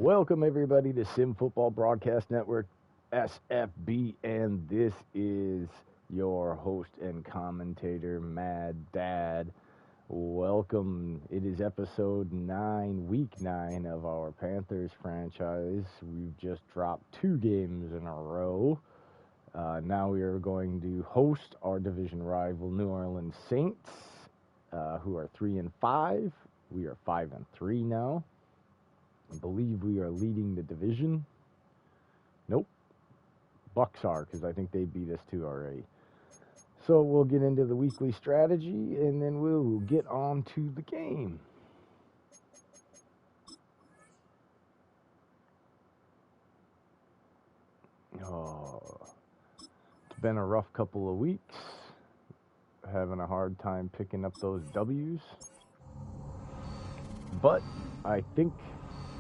Welcome everybody to Sim Football Broadcast Network, SFB, and this is your host and commentator, Mad Dad. Welcome. It is episode 9, week 9 of our Panthers franchise. We've just dropped 2 games in a row. Now we are going to host our division rival, New Orleans Saints, who are 3-5. We are 5-3 now. I believe we are leading the division. Nope. Bucks are, because I think they beat us too already. So we'll get into the weekly strategy, and then we'll get on to the game. Oh, it's been a rough couple of weeks. Having a hard time picking up those W's. But I think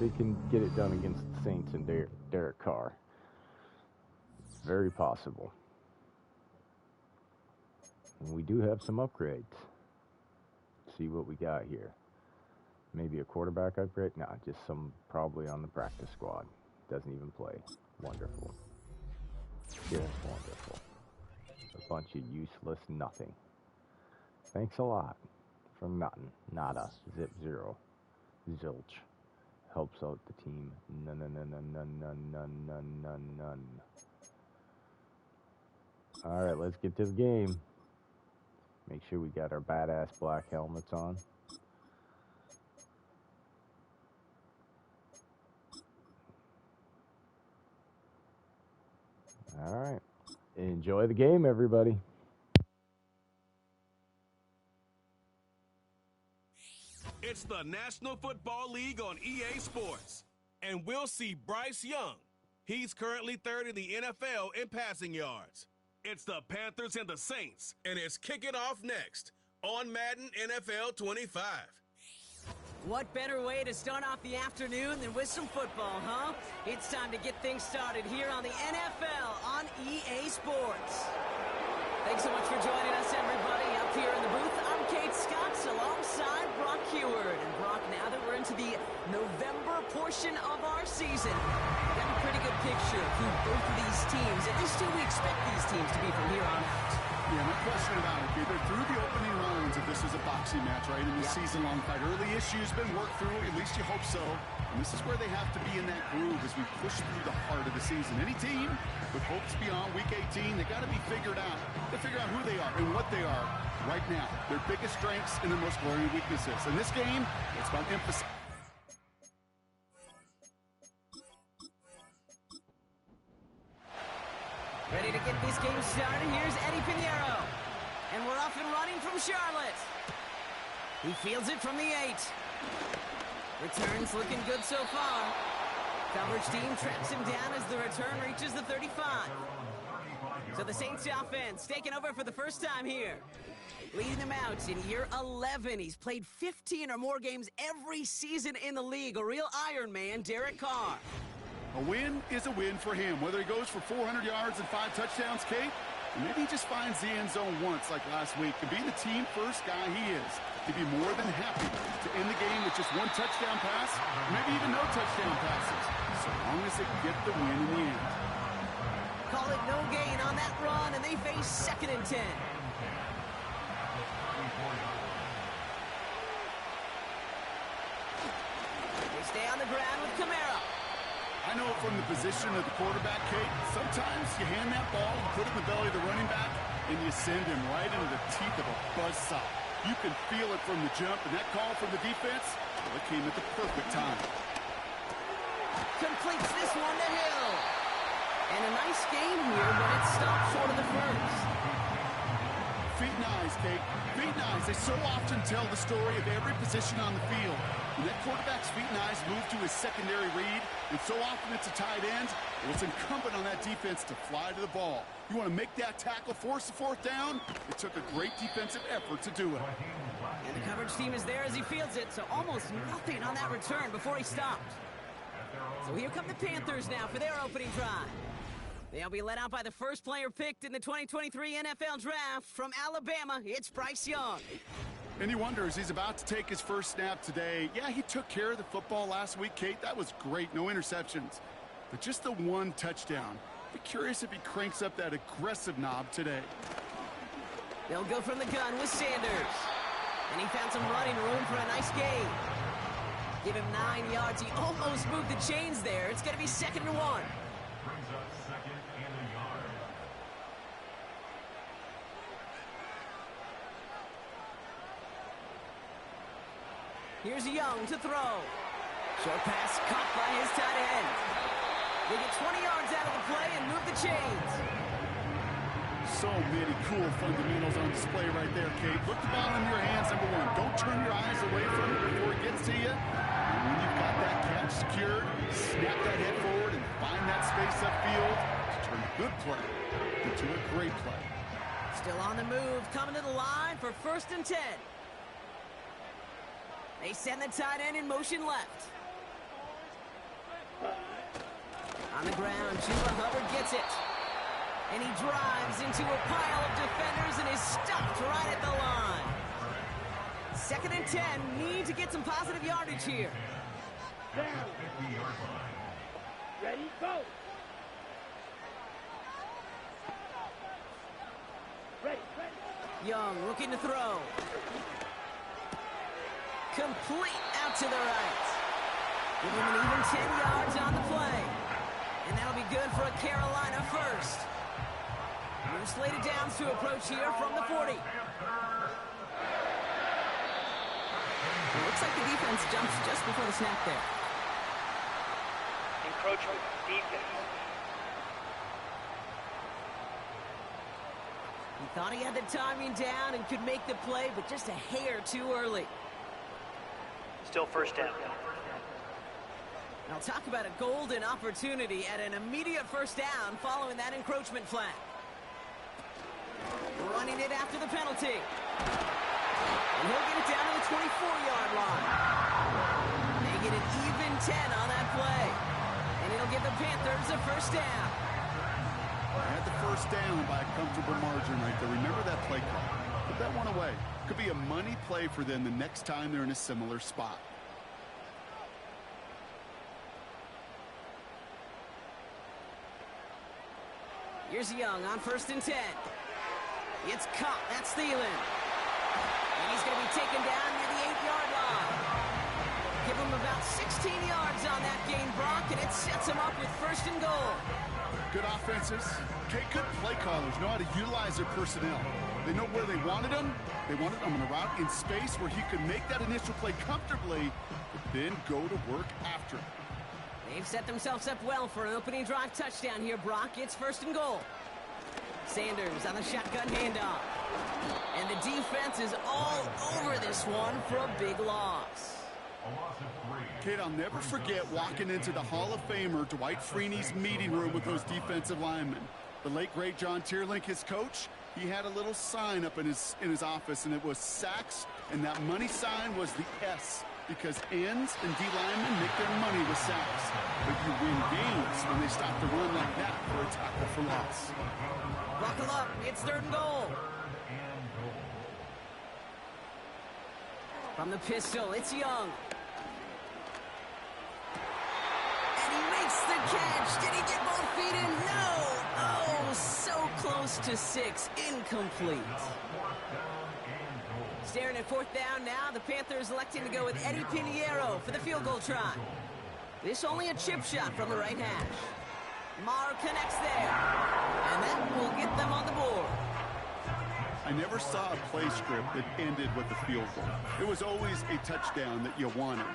they can get it done against the Saints and Derek Carr. It's very possible. And we do have some upgrades. Let's see what we got here. Maybe a quarterback upgrade? No, just some probably on the practice squad. Doesn't even play. Wonderful. Just wonderful. A bunch of useless nothing. Thanks a lot for nothing. Nada. Zip zero. Zilch. Helps out the team. None. Alright, let's get to the game. Make sure we got our badass black helmets on. Alright. Enjoy the game, everybody. It's the National Football League on EA Sports, and we'll see Bryce Young. He's currently third in the NFL in passing yards. It's the Panthers and the Saints, and it's kicking off next on Madden NFL 25. What better way to start off the afternoon than with some football, huh? It's time to get things started here on the NFL on EA Sports. Thanks so much for joining us, everybody. Up here in the booth, I'm Kate Scotts alongside Brock Heward. And Brock, now that we're into the November portion of our season, we got a pretty good picture of who both of these teams, at least who we expect these teams to be from here on out. Yeah, no question about it. They're through the opening rounds if this was a boxing match, right? In the season-long fight. Early issues been worked through, at least you hope so. And this is where they have to be in that groove as we push through the heart of the season. Any team with hopes beyond Week 18, they got to be figured out. They figure out who they are and what they are right now. Their biggest strengths and their most glaring weaknesses. In this game, it's about emphasis. Ready to get this game started. Here's Eddie Pinheiro. And we're off and running from Charlotte. He fields it from the 8. Returns looking good so far. Coverage team traps him down as the return reaches the 35. So the Saints offense taking over for the first time here. Leading them out in year 11. He's played 15 or more games every season in the league. A real Iron Man, Derek Carr. A win is a win for him, whether he goes for 400 yards and 5 touchdowns, Kate, or maybe he just finds the end zone once like last week. To be the team-first guy he is, he'd be more than happy to end the game with just 1 touchdown pass, maybe even no touchdown passes, so long as they get the win in the end. Call it no gain on that run, and they face 2nd and 10. They stay on the ground with Camara. I know from the position of the quarterback, Kate, sometimes you hand that ball, you put it in the belly of the running back, and you send him right into the teeth of a buzzsaw. You can feel it from the jump, and that call from the defense, well, it came at the perfect time. Completes this one to Hill. And a nice game here, but it stopped short of the first. Feet and eyes, Kate. Feet and eyes. They so often tell the story of every position on the field. When that quarterback's feet and eyes move to his secondary read, and so often it's a tight end, well, it's incumbent on that defense to fly to the ball. You want to make that tackle, force the 4th down? It took a great defensive effort to do it. And the coverage team is there as he fields it, so almost nothing on that return before he stopped. So here come the Panthers now for their opening drive. They'll be led out by the first player picked in the 2023 NFL Draft from Alabama. It's Bryce Young. And you wonder, as he's about to take his first snap today, yeah, he took care of the football last week, Kate. That was great. No interceptions. But just the one touchdown. Be curious if he cranks up that aggressive knob today. They'll go from the gun with Sanders. And he found some running room for a nice gain. Give him 9 yards. He almost moved the chains there. It's going to be 2nd and 1. Brings up 2nd and a yard. Here's Young to throw. Short pass caught by his tight end. They get 20 yards out of the play and move the chains. So many cool fundamentals on display right there, Kate. Put the ball in your hands, number one. Don't turn your eyes away from it before it gets to you. And when you've got that catch secured, snap that head forward and find that space upfield to turn a good play into a great play. Still on the move, coming to the line for 1st and 10. They send the tight end in motion left. On the ground, Chuba Hubbard gets it. And he drives into a pile of defenders and is stopped right at the line. 2nd and 10, need to get some positive yardage here. Down. 50-yard line. Ready, go. Ready. Young looking to throw. Complete out to the right. Give him an even 10 yards on the play. And that'll be good for a Carolina first. New slated downs to approach here from the 40. It looks like the defense jumps just before the snap there. Encroachment defense. He thought he had the timing down and could make the play, but just a hair too early. Still 1st down. Now talk about a golden opportunity at an immediate 1st down following that encroachment flag. Running it after the penalty. And he'll get it down to the 24-yard line. They get an even 10 on that play. And it'll give the Panthers a 1st down. They had the 1st down by a comfortable margin right there. Remember that play call. Put that one away. Could be a money play for them the next time they're in a similar spot. Here's Young on 1st and 10. It's caught. That's Thielen. And he's going to be taken down near the 8-yard line. Give him about 16 yards on that gain, Brock, and it sets him up with 1st and goal. Good offenses. Okay, good play callers know how to utilize their personnel. They know where they wanted him. They wanted him on a route in space where he could make that initial play comfortably, but then go to work after. They've set themselves up well for an opening drive touchdown here, Brock. It's 1st and goal. Sanders on the shotgun handoff. And the defense is all over this one for a big loss. A loss of 3. Kate, I'll never forget walking into the Hall of Famer Dwight Freeney's meeting room with those defensive linemen. The late, great John Tierlink, his coach, he had a little sign up in his office, and it was sacks, and that money sign was the S, because ends and D linemen make their money with sacks. But you win games when they stop the run like that for a tackle for loss. Buckle up. It's 3rd and goal. From the pistol, it's Young. And he makes the catch. Did he get both feet in? No. Oh, so close to 6. Incomplete. Staring at 4th down now, the Panthers electing to go with Eddie Pinheiro for the field goal try. This only a chip shot from the right hash. Marr connects there, and that will get them on the board. I never saw a play script that ended with a field goal. It was always a touchdown that you wanted.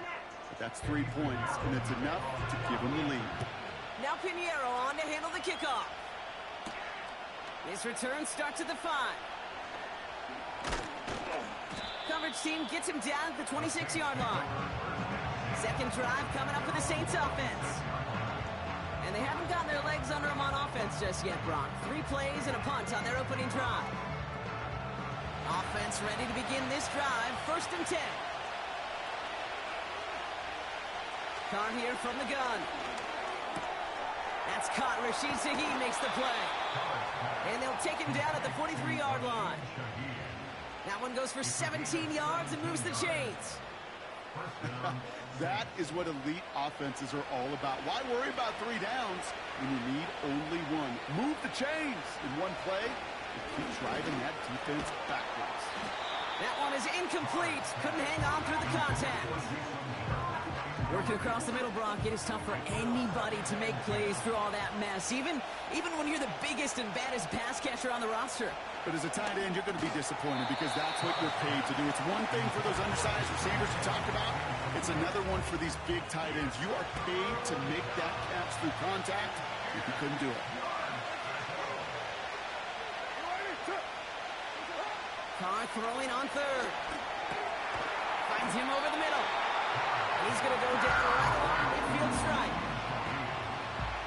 But that's 3 points, and it's enough to give them the lead. Now Pinheiro on to handle the kickoff. This return starts at the 5. Coverage team gets him down at the 26-yard line. 2nd drive coming up for the Saints offense. And they haven't gotten their legs under them on offense just yet, Brock. 3 plays and a punt on their opening drive. Offense ready to begin this drive. 1st and 10. Carr here from the gun. That's caught. Rashid Shaheed makes the play. And they'll take him down at the 43-yard line. That one goes for 17 yards and moves the chains. That is what elite offenses are all about. Why worry about 3 downs when you need only one? Move the chains in one play and keep driving that defense backwards. That one is incomplete. Couldn't hang on through the contact. Working across the middle, Brock, it is tough for anybody to make plays through all that mess, even when you're the biggest and baddest pass catcher on the roster. But as a tight end, you're going to be disappointed because that's what you're paid to do. It's one thing for those undersized receivers you talked about. It's another one for these big tight ends. You are paid to make that catch through contact if you couldn't do it. Carr throwing on third. Finds him over the middle. He's going to go down right along midfield strike.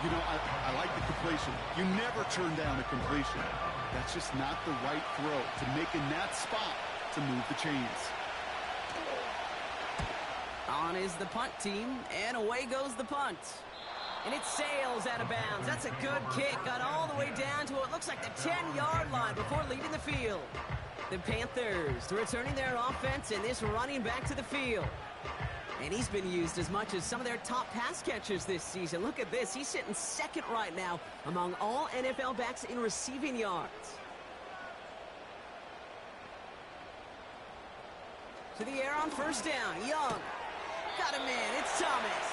You know, I like the completion. You never turn down a completion. That's just not the right throw to make in that spot to move the chains. On is the punt team, and away goes the punt. And it sails out of bounds. That's a good kick. Got all the way down to what looks like the 10-yard line before leaving the field. The Panthers returning their offense and this running back to the field. And he's been used as much as some of their top pass catchers this season. Look at this. He's sitting second right now among all NFL backs in receiving yards. To the air on first down. Young. Got a man. It's Thomas.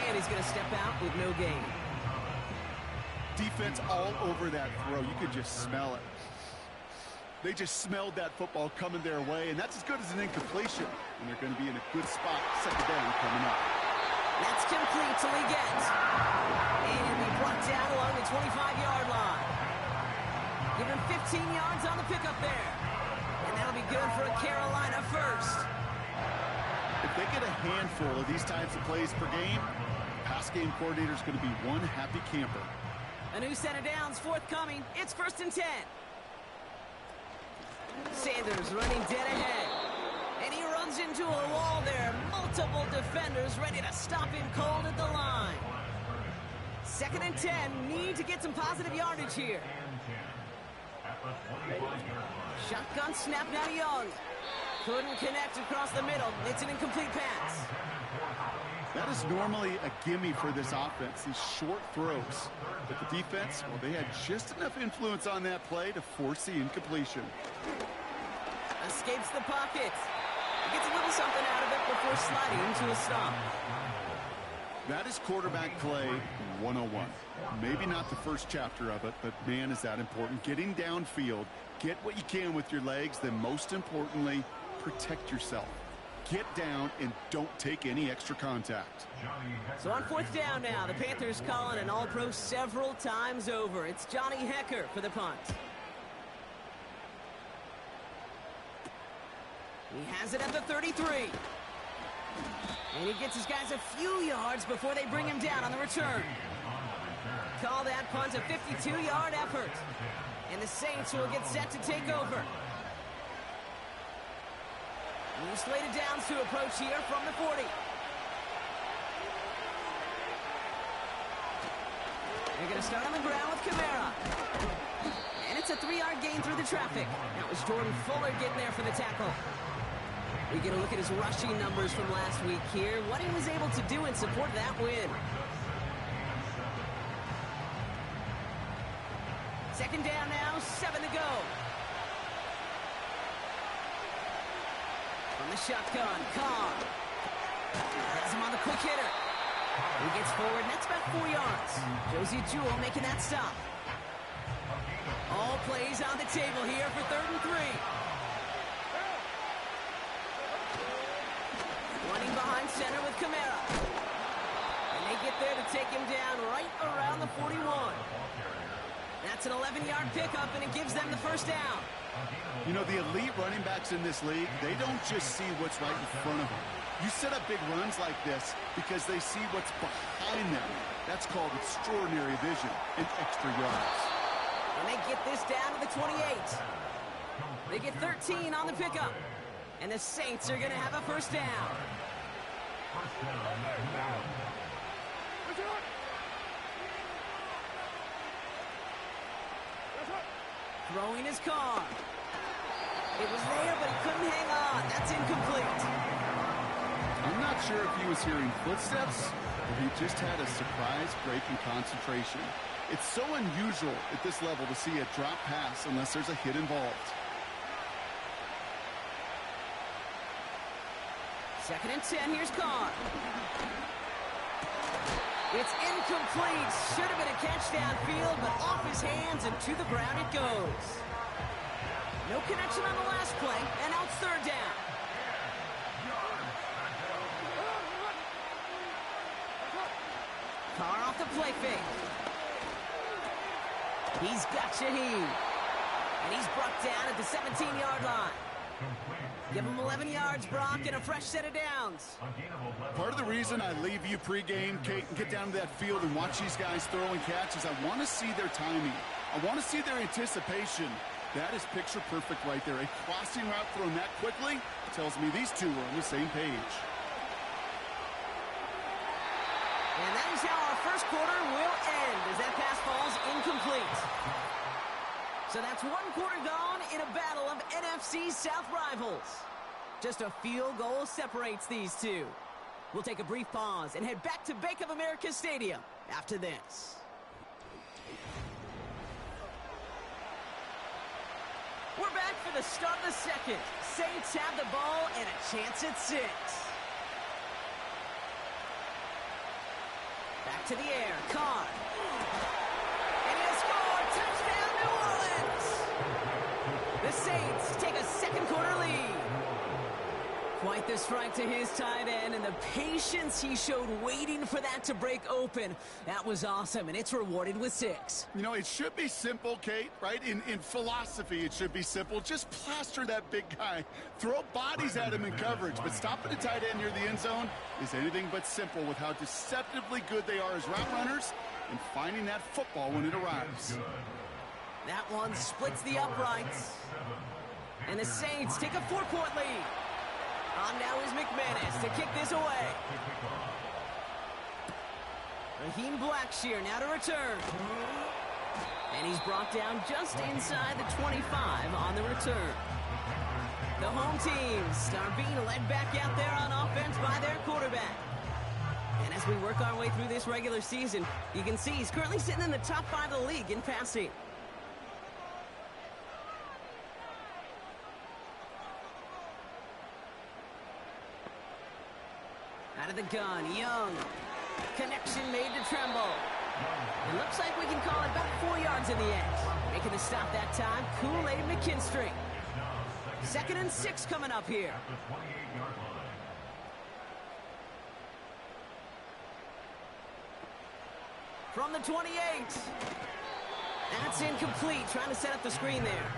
And he's going to step out with no gain. Defense all over that throw. You could just smell it. They just smelled that football coming their way, and that's as good as an incompletion. And they're going to be in a good spot. Second down coming up. That's complete till he gets. And he'll be brought down along the 25-yard line. Give him 15 yards on the pickup there. And that'll be good for a Carolina first. If they get a handful of these types of plays per game, the pass game coordinator is going to be one happy camper. A new set of downs forthcoming. It's 1st and 10. Sanders running dead ahead. And he runs into a wall there. Multiple defenders ready to stop him cold at the line. 2nd and 10. Need to get some positive yardage here. Shotgun snap now to Young. Couldn't connect across the middle. It's an incomplete pass. That is normally a gimme for this offense, these short throws. But the defense, well, they had just enough influence on that play to force the incompletion. Escapes the pocket. Gets a little something out of it before sliding into a stop. That is quarterback play 101. Maybe not the first chapter of it, but man, is that important. Getting downfield, get what you can with your legs, then most importantly, protect yourself. Get down and don't take any extra contact. So on 4th down now, the Panthers calling an all-pro several times over. It's Johnny Hecker for the punt. He has it at the 33. And he gets his guys a few yards before they bring him down on the return. Call that punt a 52-yard effort. And the Saints will get set to take over. New slated downs to approach here from the 40. They're going to start on the ground with Kamara. And it's a 3-yard gain through the traffic. That was Jordan Fuller getting there for the tackle. We get a look at his rushing numbers from last week here. What he was able to do in support of that win. 2nd down now, 7 to go. From the shotgun, Carr. Has him on the quick hitter. He gets forward, and that's about 4 yards. Josie Jewell making that stop. All plays on the table here for 3rd and 3. Running behind center with Kamara. And they get there to take him down right around the 41. That's an 11-yard pickup, and it gives them the 1st down. You know, the elite running backs in this league, they don't just see what's right in front of them. You set up big runs like this because they see what's behind them. That's called extraordinary vision and extra yards. And they get this down to the 28. They get 13 on the pickup. And the Saints are going to have a 1st down. Throwing his Carr. It was there, but he couldn't hang on. That's incomplete. I'm not sure if he was hearing footsteps or he just had a surprise break in concentration. It's so unusual at this level to see a drop pass unless there's a hit involved. 2nd and 10, here's Carr. It's incomplete. Should have been a catch downfield, but off his hands and to the ground it goes. No connection on the last play, and now it's 3rd down. Carr off the play fake. He's got Shaheed. And he's brought down at the 17-yard line. Give him 11 yards, Brock, and a fresh set of downs. Part of the reason I leave you pregame, Kate, and get down to that field and watch these guys throw and catch is I want to see their timing. I want to see their anticipation. That is picture perfect right there. A crossing route thrown that quickly tells me these two are on the same page. And that is how our first quarter will end as that pass falls incomplete. So that's 1 quarter gone in a battle of NFC South rivals. Just a field goal separates these two. We'll take a brief pause and head back to Bank of America Stadium after this. We're back for the start of the second. Saints have the ball and a chance at 6. Back to the air, Carr. And he'll score! Touchdown, New Orleans! The Saints take a 2nd quarter lead. Quite the strike to his tight end, and the patience he showed waiting for that to break open. That was awesome, and it's rewarded with 6. You know, it should be simple, Kate, right? In philosophy, it should be simple. Just plaster that big guy. Throw bodies at him in coverage, but stopping a tight end near the end zone is anything but simple with how deceptively good they are as route runners and finding that football when it arrives. That one splits the uprights. And the Saints take a 4-point lead. On now is McManus to kick this away. Raheem Blackshear now to return. And he's brought down just inside the 25 on the return. The home teams are being led back out there on offense by their quarterback. And as we work our way through this regular season, you can see he's currently sitting in the top 5 of the league in passing. Out of the gun, Young. Connection made to Tremble. It looks like we can call it about 4 yards in the end. Making the stop that time, Kool-Aid McKinstry. 2nd and 6 coming up here. From the 28. That's incomplete. Trying to set up the screen there.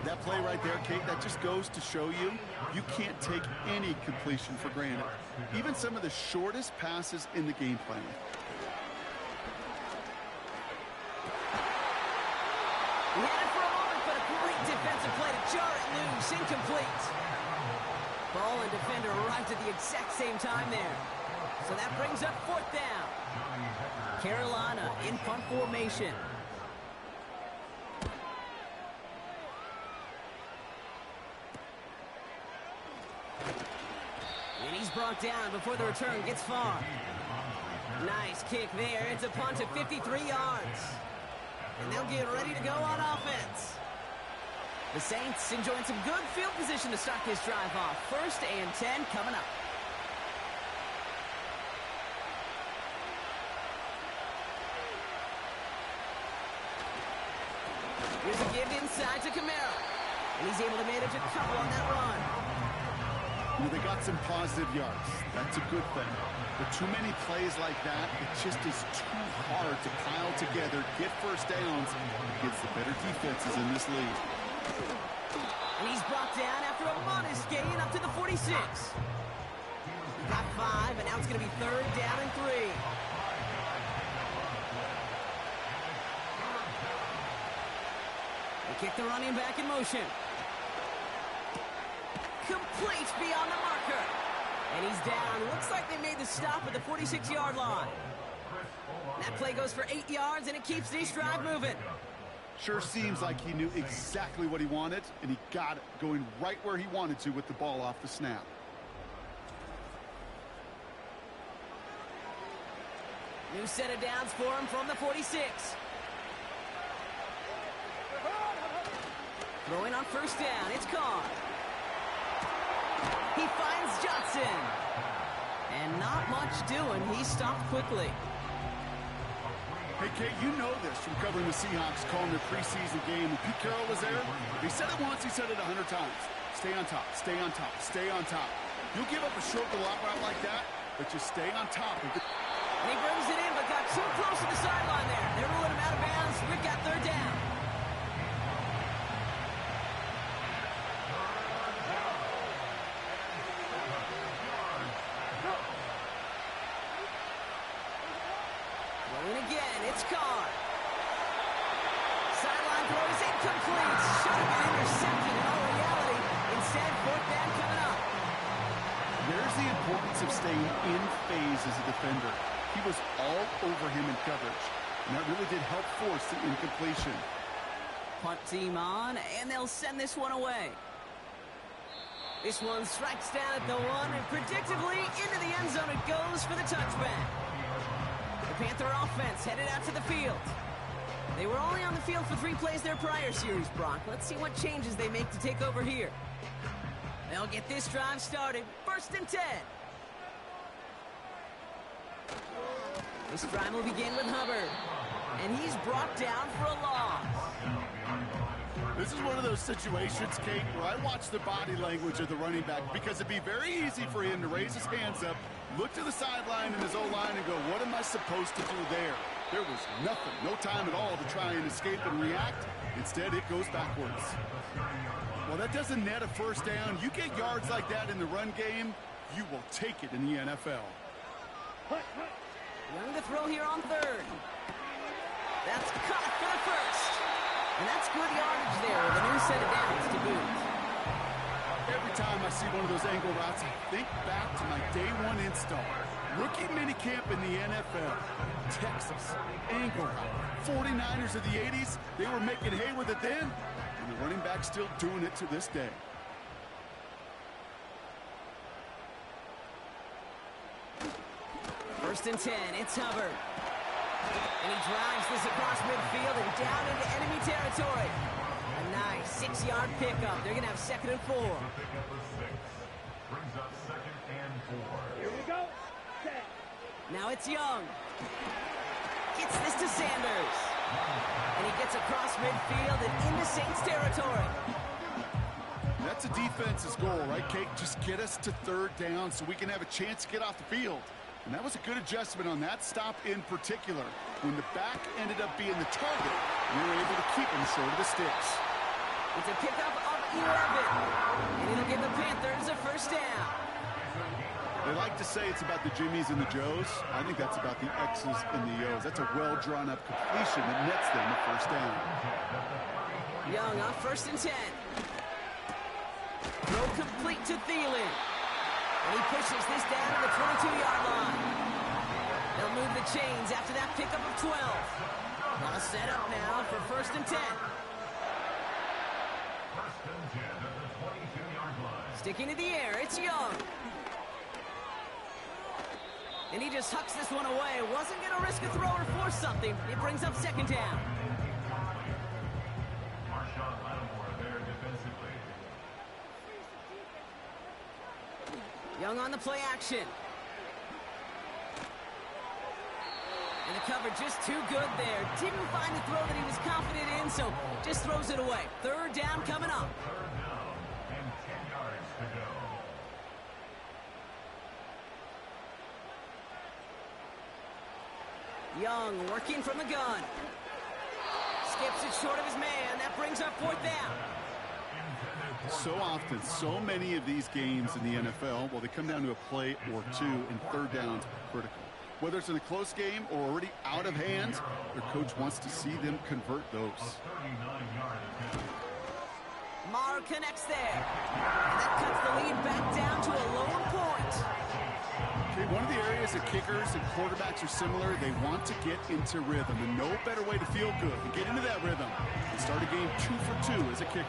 That play right there, Kate, that just goes to show you, you can't take any completion for granted. Even some of the shortest passes in the game plan. He had it for a moment, but a great defensive play to jar it loose. Incomplete. Ball and defender arrived at the exact same time there. So that brings up 4th down. Carolina in punt formation. And he's brought down before the return gets far. Nice kick there. It's a punt of 53 yards. And they'll get ready to go on offense. The Saints enjoying some good field position to start this drive off. 1st and 10 coming up. Here's a give inside to Kamara. And he's able to manage a couple on that run. Well, they got some positive yards. That's a good thing. But too many plays like that, it just is too hard to pile together, get first downs against the better defenses in this league. And he's brought down after a modest gain up to the 46. He got 5, and now it's going to be 3rd down and 3. They kick the running back in motion. Complete beyond the marker. And he's down. Looks like they made the stop at the 46-yard line. That play goes for 8 yards, and it keeps this drive moving. Sure seems like he knew exactly what he wanted, and he got it, going right where he wanted to with the ball off the snap. New set of downs for him from the 46. Throwing on first down, it's Carr. He finds Johnson. And not much doing. He stopped quickly. Hey, Kate, you know this from covering the Seahawks, calling their preseason game. When Pete Carroll was there, he said it once, he said it 100 times. Stay on top, stay on top, stay on top. You'll give up a short little out route like that, but just stay on top. And he brings it in, but got too close to the sideline there. They're ruling him out of bounds. We've got third down. Rolling again, it's Carr. Sideline throw is incomplete. Should have been intercepted in all reality. Instead, fourth down coming up. There's the importance of staying in phase as a defender. He was all over him in coverage, and that really did help force the incompletion. Punt team on, and they'll send this one away. This one strikes down at the one, and predictably into the end zone it goes for the touchback. The Panther offense headed out to the field. They were only on the field for 3 plays their prior series, Brock. Let's see what changes they make to take over here. They'll get this drive started. 1st and 10. This drive will begin with Hubbard. And he's brought down for a loss. This is one of those situations, Kate, where I watch the body language of the running back, because it'd be very easy for him to raise his hands up, look to the sideline in his O-line and go, what am I supposed to do there? There was nothing, no time at all to try and escape and react. Instead, it goes backwards. Well, that doesn't net a first down. You get yards like that in the run game, you will take it in the NFL. Young to throw here on 3rd. That's caught for the first. And that's good yardage there with a new set of downs to boot. Every time I see one of those angle routes, I think back to my day 1 install. Rookie minicamp in the NFL. Texas, angle route. 49ers of the 80s, they were making hay with it then, and the running back's still doing it to this day. First and 10, it's Hubbard. And he drives this across midfield and down into enemy territory. A nice 6-yard pickup. They're going to have 2nd and 4. Pickup of 6. Brings up 2nd and 4. Here we go. Set. Now it's Young. Gets this to Sanders. And he gets across midfield and into Saints territory. That's a defense's goal, right, Kate? Just get us to 3rd down so we can have a chance to get off the field. And that was a good adjustment on that stop in particular. When the back ended up being the target, we were able to keep him short of the sticks. It's a pickup of 11. And it'll give the Panthers a first down. They like to say it's about the Jimmies and the Joes. I think that's about the X's and the O's. That's a well-drawn-up completion that nets them a first down. Young on 1st and 10. Throw complete to Thielen. And he pushes this down to the 22-yard line. They'll move the chains after that pickup of 12. All set up now for 1st and 10. 1st and 10 at the 22-yard line. Sticking to the air, it's Young. And he just hucks this one away. Wasn't going to risk a throw or force something. It brings up 2nd down. Marshawn Lattimore there defensively. Young on the play action. And the cover just too good there. Didn't find the throw that he was confident in, so just throws it away. 3rd down coming up. 3rd down and 10 yards to go. Young working from the gun. Skips it short of his man. That brings up 4th down. So often, so many of these games in the NFL, well, they come down to a play or 2, and 3rd downs are critical. Whether it's in a close game or already out of hand, their coach wants to see them convert those. Maher connects there. And that cuts the lead back down to a lone point. Okay, one of the areas that kickers and quarterbacks are similar, they want to get into rhythm, and no better way to feel good and get into that rhythm and start a game 2 for 2 as a kicker.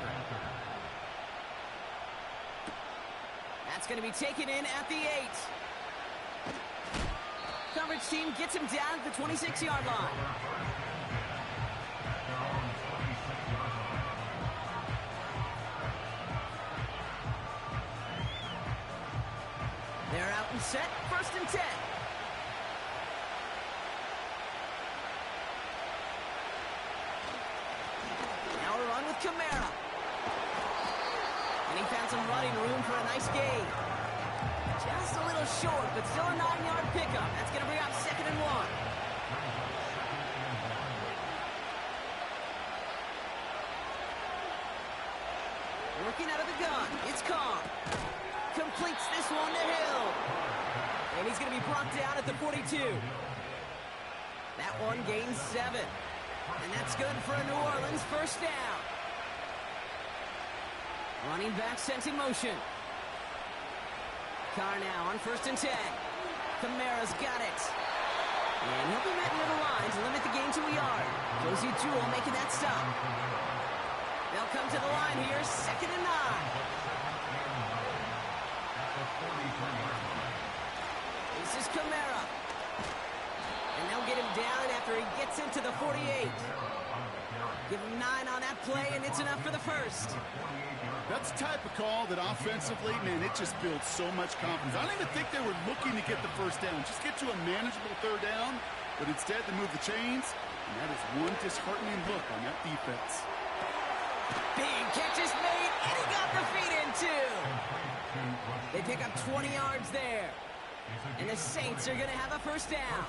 That's going to be taken in at the 8. Coverage team gets him down at the 26-yard line. They're out and set, 1st and 10. Now a run with Kamara. And he found some running room for a nice gain. Just a little short, but still a 9-yard pickup. That's going to bring up 2nd and 1. Working out of the gun, it's Carr. Completes this one to Hill. And he's going to be brought down at the 42. That one gains 7. And that's good for a New Orleans 1st down. Running back sent in motion. Carr now on 1st and 10. Kamara's got it. And he'll be met near the line to limit the gain to a yard. Josie Jewell making that stop. They'll come to the line here, 2nd and 9. This is Kamara. And they'll get him down after he gets into the 48. Give him 9 on that play, and it's enough for the 1st. That's the type of call that offensively, man, it just builds so much confidence. I don't even think they were looking to get the 1st down. Just get to a manageable 3rd down, but instead they move the chains, and that is one disheartening look on that defense. Big catch is made, and he got the feet in too. They pick up 20 yards there. And the Saints are going to have a 1st down.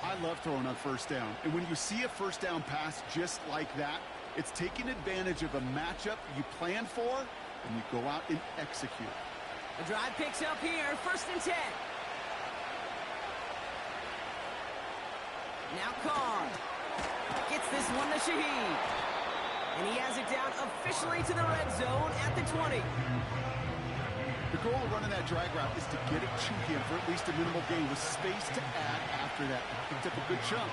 I love throwing on 1st down. And when you see a 1st down pass just like that, it's taking advantage of a matchup you plan for, and you go out and execute. The drive picks up here, 1st and 10. Now Carr gets this one to Shaheed. And he has it down officially to the red zone at the 20. The goal of running that drag route is to get it to him for at least a minimal gain with space to add after that. He picked up a good chunk,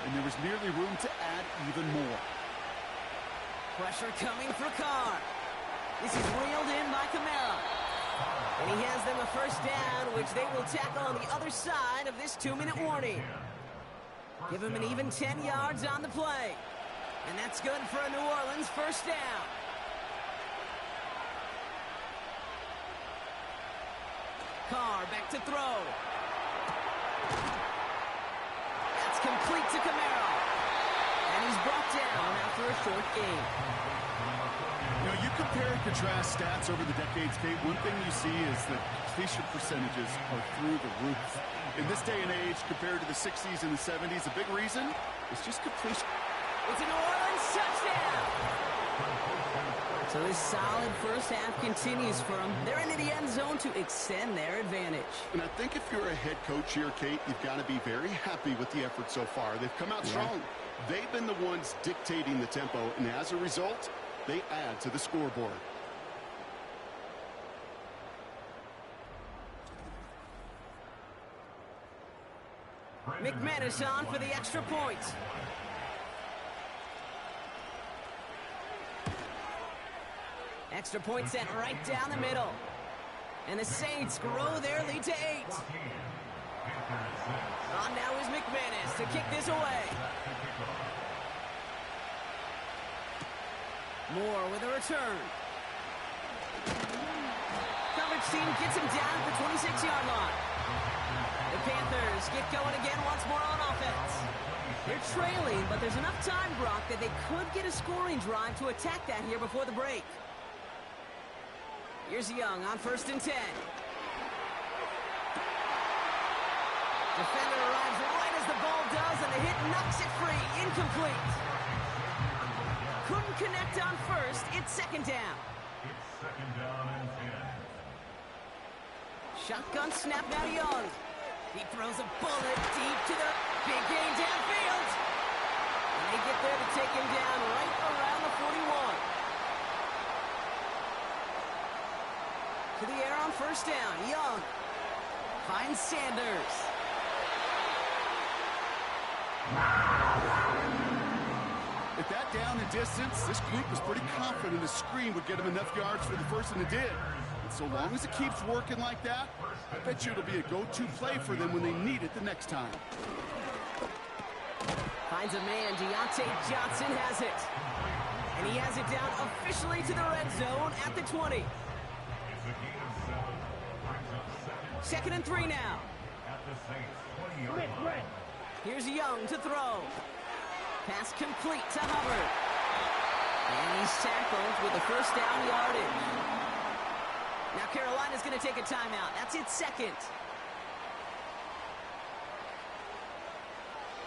and there was nearly room to add even more. Pressure coming for Carr. This is reeled in by Kamara. And he has them a 1st down, which they will tackle on the other side of this 2-minute warning. Give him an even 10 yards on the play. And that's good for a New Orleans 1st down. Carr back to throw. That's complete to Kamara. And he's brought down after a short gain. You know, you compare and contrast stats over the decades, Kate. One thing you see is that completion percentages are through the roof. In this day and age, compared to the 60s and the 70s, a big reason is just completion. It's a New Orleans touchdown. So this solid 1st half continues for them. They're into the end zone to extend their advantage. And I think if you're a head coach here, Kate, you've got to be very happy with the effort so far. They've come out strong. They've been the ones dictating the tempo, and as a result, they add to the scoreboard. McManus on for the extra point. Extra point sent right down the middle. And the Saints grow their lead to 8. On now is McManus to kick this away. Moore with a return. Coverage team gets him down at the 26-yard line. The Panthers get going again once more on offense. They're trailing, but there's enough time, Brock, that they could get a scoring drive to attack that here before the break. Here's Young on 1st and 10. Defender arrives right as the ball does, and the hit knocks it free. Incomplete. Couldn't connect on 1st. It's 2nd down. It's 2nd down and 10. Shotgun snap now Young. He throws a bullet deep to the big gain downfield. And they get there to take him down right around the 41. To the air on 1st down. Young Finds Sanders. At that down and distance, this group was pretty confident a screen would get him enough yards for the first, and it did. And so long as it keeps working like that, I bet you it'll be a go-to play for them when they need it the next time. Finds a man. Deontay Johnson has it. And he has it down officially to the red zone at the 20. Second and 3 now. Here's Young to throw. Pass complete to Hubbard. And he's tackled with the first down yardage. Now Carolina's going to take a timeout. That's its second.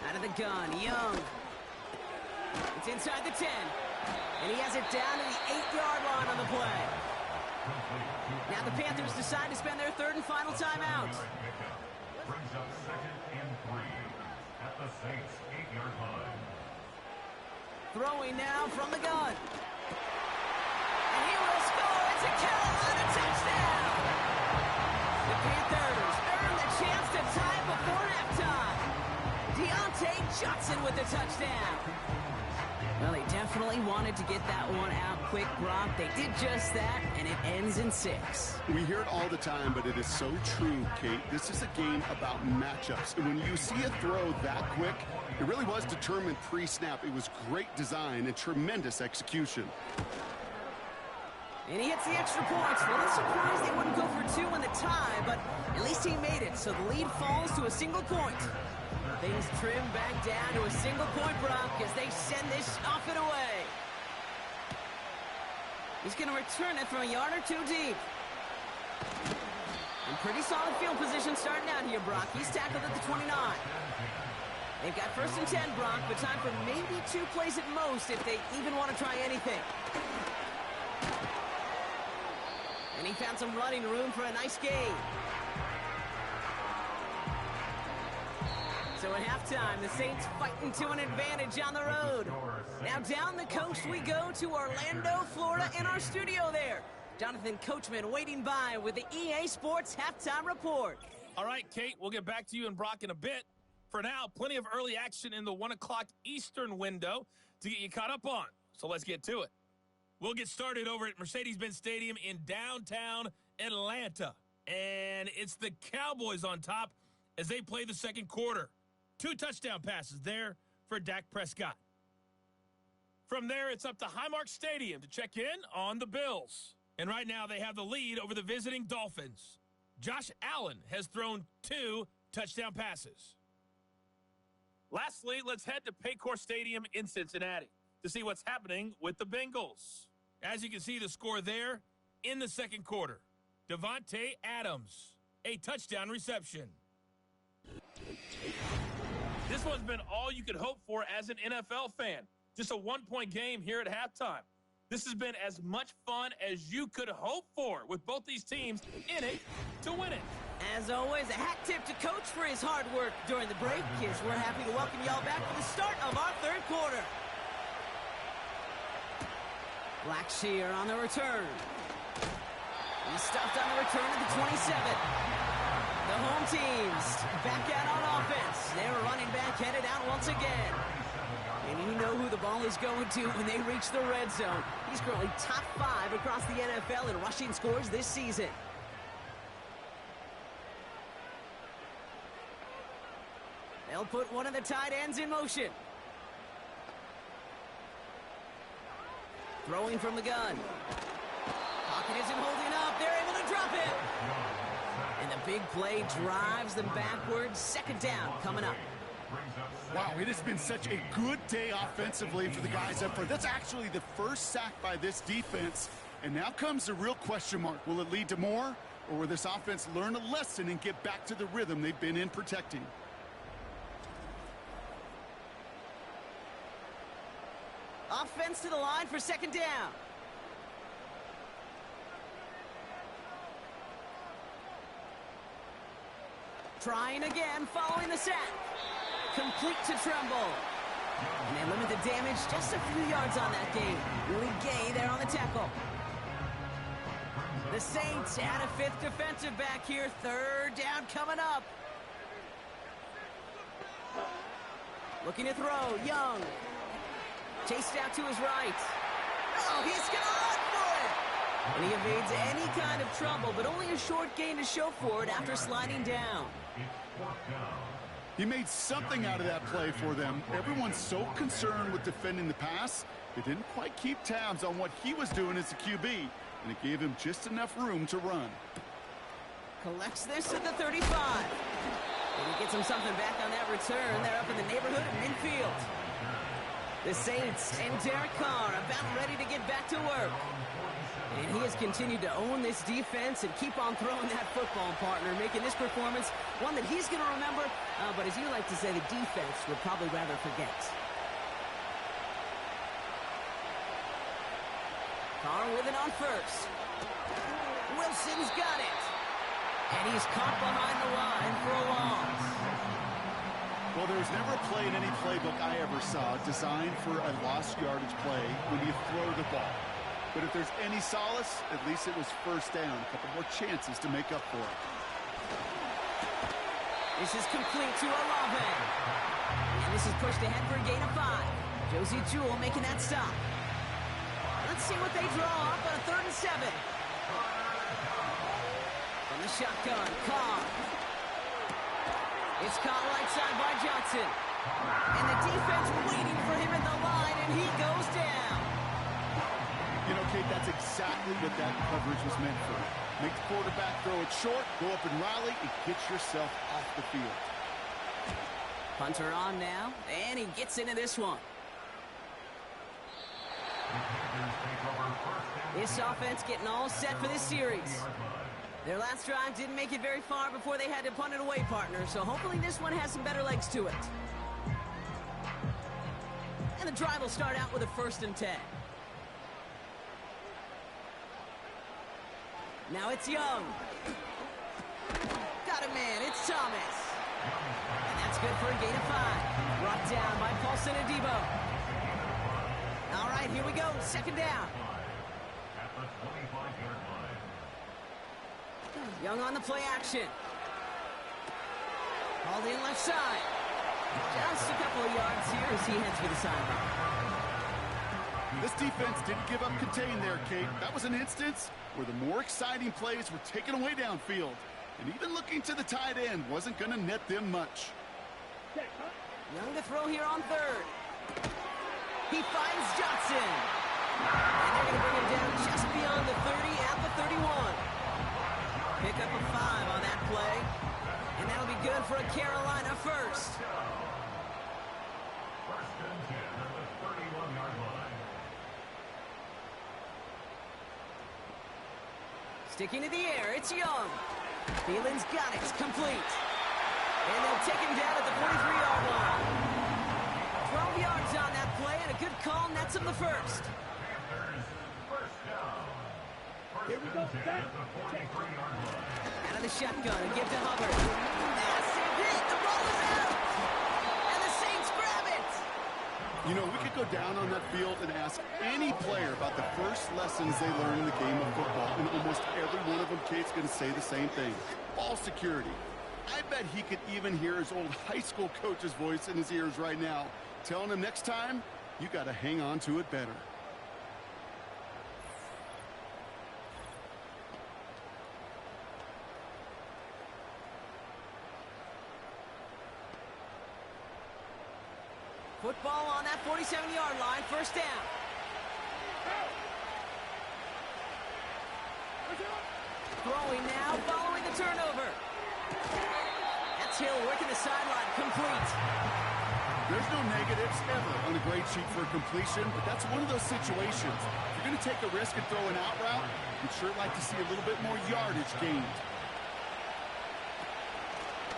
Out of the gun, Young. It's inside the 10. And he has it down to the 8-yard line on the play. Now the Panthers decide to spend their third and final timeout. Brings up second and 3 at the Saints' 8-yard line. Throwing now from the gun. And he will score. It's a Carolina touchdown. The Panthers earn the chance to tie before halftime. Deontay Johnson with the touchdown. Well, they definitely wanted to get that one out quick, Brock. They did just that, and it ends in 6. We hear it all the time, but it is so true, Kate. This is a game about matchups. And when you see a throw that quick, it really was determined pre-snap. It was great design and tremendous execution. And he hits the extra points. A little surprised they wouldn't go for 2 in the tie, but at least he made it, so the lead falls to a single point. Things trim back down to a single point, Brock, as they send this off and away. He's going to return it from a yard or 2 deep. And pretty solid field position starting out here, Brock. He's tackled at the 29. They've got first and 10, Brock, but time for maybe 2 plays at most if they even want to try anything. And he found some running room for a nice gain. So at halftime, the Saints fighting to an advantage on the road. Now down the coast we go to Orlando, Florida, in our studio there. Jonathan Coachman waiting by with the EA Sports Halftime Report. All right, Kate, we'll get back to you and Brock in a bit. For now, plenty of early action in the 1 o'clock Eastern window to get you caught up on. So let's get to it. We'll get started over at Mercedes-Benz Stadium in downtown Atlanta. And it's the Cowboys on top as they play the second quarter. 2 touchdown passes there for Dak Prescott. From there, it's up to Highmark Stadium to check in on the Bills. And right now, they have the lead over the visiting Dolphins. Josh Allen has thrown 2 touchdown passes. Lastly, let's head to Paycor Stadium in Cincinnati to see what's happening with the Bengals. As you can see, the score there in the second quarter. Devontae Adams, a touchdown reception. This one's been all you could hope for as an NFL fan. Just a 1-point game here at halftime. This has been as much fun as you could hope for with both these teams in it to win it. As always, a hat tip to Coach for his hard work during the break, as we're happy to welcome y'all back for the start of our third quarter. Blackshear on the return. He's stuffed on the return at the 27. The home teams back out on offense. Their running back headed out once again. And you know who the ball is going to when they reach the red zone. He's currently top 5 across the NFL in rushing scores this season. They'll put one of the tight ends in motion. Throwing from the gun. Pocket isn't holding up. They're able to drop it. And the big play drives them backwards. Second down coming up. Wow, it has been such a good day offensively for the guys up front. That's actually the first sack by this defense. And now comes the real question mark. Will it lead to more? Or will this offense learn a lesson and get back to the rhythm they've been in protecting? Offense to the line for second down. Trying again following the sack. Complete to Tremble. And they limit the damage just a few yards on that game. Willie Gay there on the tackle. The Saints add a fifth defensive back here. Third down coming up. Looking to throw. Young. Chased out to his right. Oh, he's going to run for it. And he evades any kind of trouble, but only a short gain to show for it after sliding down. He made something out of that play for them. Everyone's so concerned with defending the pass, they didn't quite keep tabs on what he was doing as a QB, and it gave him just enough room to run. Collects this at the 35. And he gets him something back on that return. They're up in the neighborhood of midfield. The Saints and Derek Carr about ready to get back to work. And he has continued to own this defense and keep on throwing that football, partner, making this performance one that he's going to remember, but as you like to say, the defense would probably rather forget. Carr with it on first. Wilson's got it. And he's caught behind the line for a loss. Well, there's never a play in any playbook I ever saw designed for a lost yardage play when you throw the ball. But if there's any solace, at least it was first down. A couple more chances to make up for it. This is complete to Olave. And this is pushed ahead for a gain of 5. Josie Jewell making that stop. Let's see what they draw up on a 3rd and 7. From the shotgun, Carr. It's caught right side by Johnson. And the defense waiting for him at the line, and he goes down. You know, Kate, that's exactly what that coverage was meant for. Make the quarterback throw it short, go up and rally, and get yourself off the field. Punter on now, and he gets into this one. This offense getting all set for this series. Their last drive didn't make it very far before they had to punt it away, partner, so hopefully this one has some better legs to it. And the drive will start out with a 1st and 10. Now it's Young. Got a man, it's Thomas. And that's good for a gain of 5. Brought down by Paulson Adebo. All right, here we go, 2nd down. At the 25-yard line. Young on the play action. Called in left side. Just a couple of yards here as he heads for the sideline. This defense didn't give up contain there, Kate. That was an instance where the more exciting plays were taken away downfield. And even looking to the tight end wasn't going to net them much. Young to throw here on 3rd. He finds Johnson. And they're going to bring him down just beyond the 30 at the 31. Pick up a 5 on that play. And that'll be good for a Carolina first. 1st and 10 at the 31-yard line. Sticking to the air, it's Young. Thielen's got it, it's complete. And they'll take him down at the 43-yard line. 12 yards on that play, and a good call nets him the first. Panthers, 1st down. Here we go, set. Out of the shotgun and give to Hubbard. Massive hit, the ball is out. And the Saints grab it. You know, we could go down on that field and ask any player about the first lessons they learned in the game of football, and almost every one of them, Kate's going to say the same thing. Ball security. I bet he could even hear his old high school coach's voice in his ears right now, telling him next time, you got to hang on to it better. Football on that 47-yard line, 1st down. Throwing now, following the turnover. That's Hill working the sideline, complete. There's no negatives ever on a grade sheet for a completion, but that's one of those situations. If you're going to take a risk and throw an out route, you'd sure like to see a little bit more yardage gained.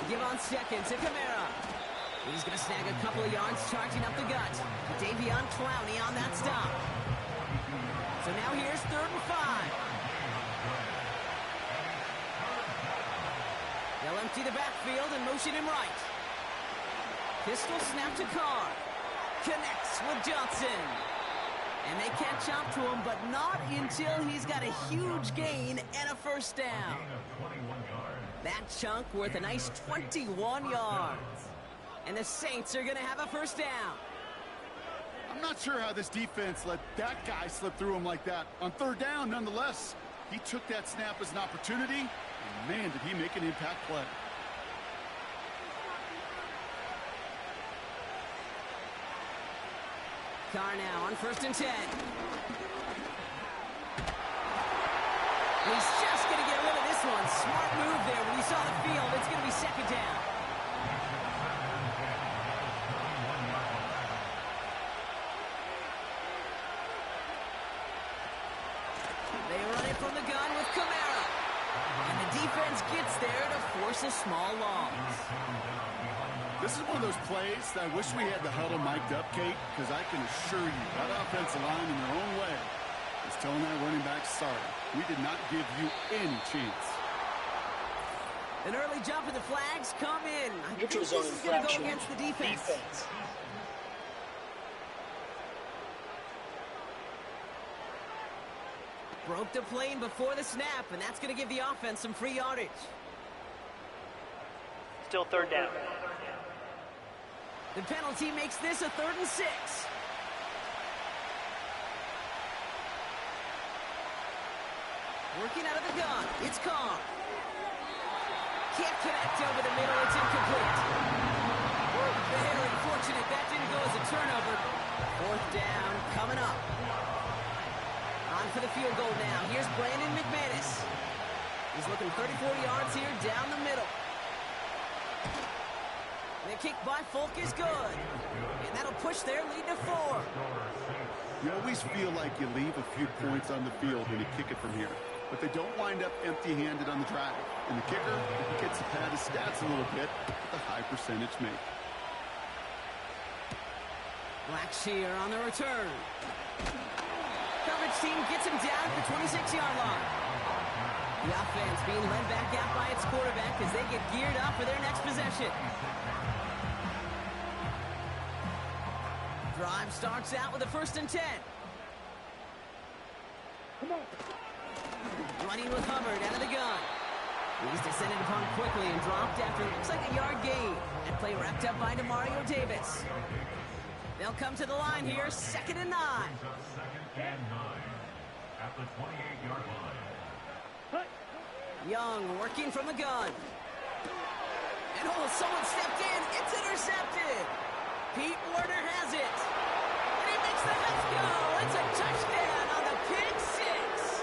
Give on 2nd to Kamara. He's going to snag a couple of yards, charging up the gut. Davion Clowney on that stop. So now here's 3rd and 5. They'll empty the backfield and motion him right. Pistol snap to Carr. Connects with Johnson. And they catch up to him, but not until he's got a huge gain and a first down. That chunk worth a nice 21 yards. And the Saints are going to have a first down. I'm not sure how this defense let that guy slip through him like that. On third down, nonetheless, he took that snap as an opportunity, and man, did he make an impact play. Carr now on 1st and 10. He's just going to get rid of this one. Smart move there when he saw the field. It's going to be second down. They run it from the gun with Kamara. And the defense gets there to force a small loss. This is one of those plays that I wish we had the huddle mic'd up, Kate, because I can assure you that offensive line in their own way is telling that running back, sorry, we did not give you any chance. An early jump and the flags come in. I think this is going to go against the defense. Broke the plane before the snap, and that's going to give the offense some free yardage. Still third down. The penalty makes this a 3rd and 6. Working out of the gun, it's Carr. Can't connect over the middle, it's incomplete. Very fortunate that didn't go as a turnover. 4th down coming up. On for the field goal now. Here's Brandon McManus. He's looking 34 yards here down the middle. The kick by Folk is good. And that'll push their lead to 4. You always feel like you leave a few points on the field when you kick it from here. But they don't wind up empty-handed on the drive. And the kicker gets to pad his stats a little bit with a high percentage make. Blackshear on the return. Coverage team gets him down at the 26-yard line. The offense being led back out by its quarterback as they get geared up for their next possession. Drive starts out with a 1st and 10. Running with Hubbard out of the gun. He's descended upon quickly and dropped after it looks like a yard gain. That play wrapped up by Demario Davis. They'll come to the line here, 2nd and 9. Second and 9 at the 28-yard line. Young working from the gun. And someone stepped in. It's intercepted. Pete Werner has it. And he makes the Mets go. It's a touchdown on the pick 6.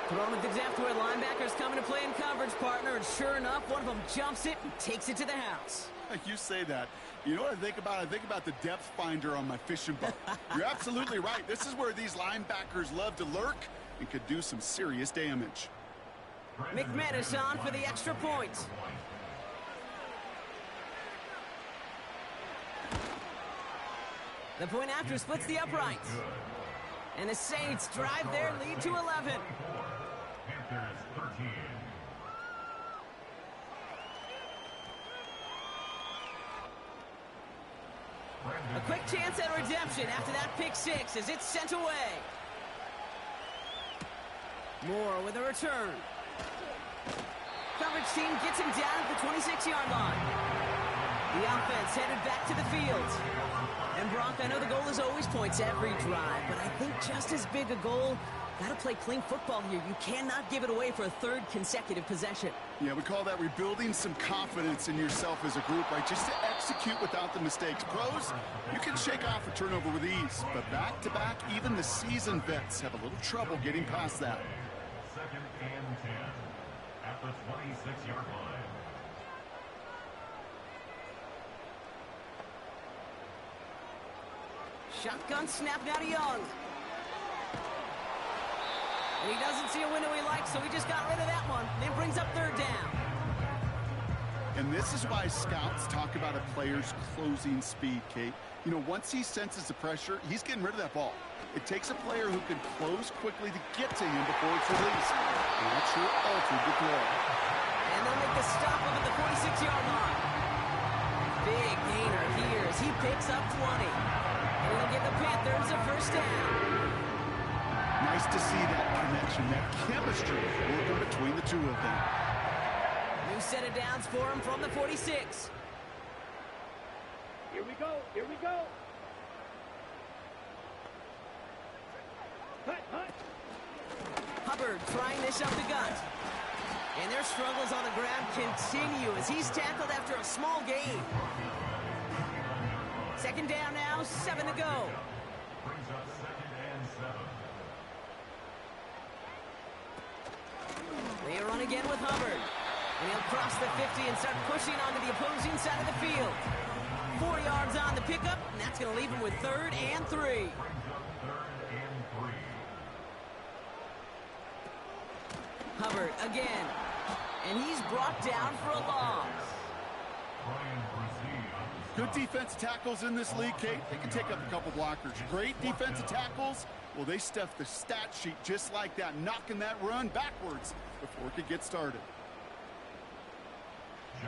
Thrown with the depth where linebackers coming to play in coverage, partner. And sure enough, one of them jumps it and takes it to the house. You say that. You know what I think about? I think about the depth finder on my fishing boat. You're absolutely right. This is where these linebackers love to lurk and could do some serious damage. McManus on for the extra point. The point after splits the uprights. And the Saints drive their lead to 11. Panthers 13. A quick chance at redemption after that pick 6 as it's sent away. Moore with a return. Coverage team gets him down at the 26-yard line. The offense headed back to the field. And Brock, I know the goal is always points every drive, but I think just as big a goal, got to play clean football here. You cannot give it away for a 3rd consecutive possession. Yeah, we call that rebuilding some confidence in yourself as a group, right? Just to execute without the mistakes. Pros, you can shake off a turnover with ease, but back-to-back, even the seasoned vets have a little trouble getting past that. 2nd and 10 at the 26-yard line. Shotgun snap now to Young. And he doesn't see a window he likes, so he just got rid of that one. And it brings up 3rd down. And this is why scouts talk about a player's closing speed, Kate. You know, once he senses the pressure, he's getting rid of that ball. It takes a player who can close quickly to get to him before it's released. And that sure altered the throw. And they'll make the stop up at the 46-yard line. Big gainer here as he picks up 20. And he'll give the Panthers a first down. Nice to see that connection, that chemistry working between the two of them. New set of downs for him from the 46. Here we go. Here we go. Hut, hut. Hubbard trying this up the gut. And their struggles on the ground continue as he's tackled after a small gain. Second down now, 7 to go. Brings up 2nd and 7. They run again with Hubbard. And he'll cross the 50 and start pushing onto the opposing side of the field. 4 yards on the pickup, and that's going to leave him with 3rd and 3. Brings up 3rd and 3. Hubbard again. And he's brought down for a loss. Good defensive tackles in this league, Kate. They can take up a couple blockers. Great defensive tackles. Well, they stuffed the stat sheet just like that, knocking that run backwards before it could get started.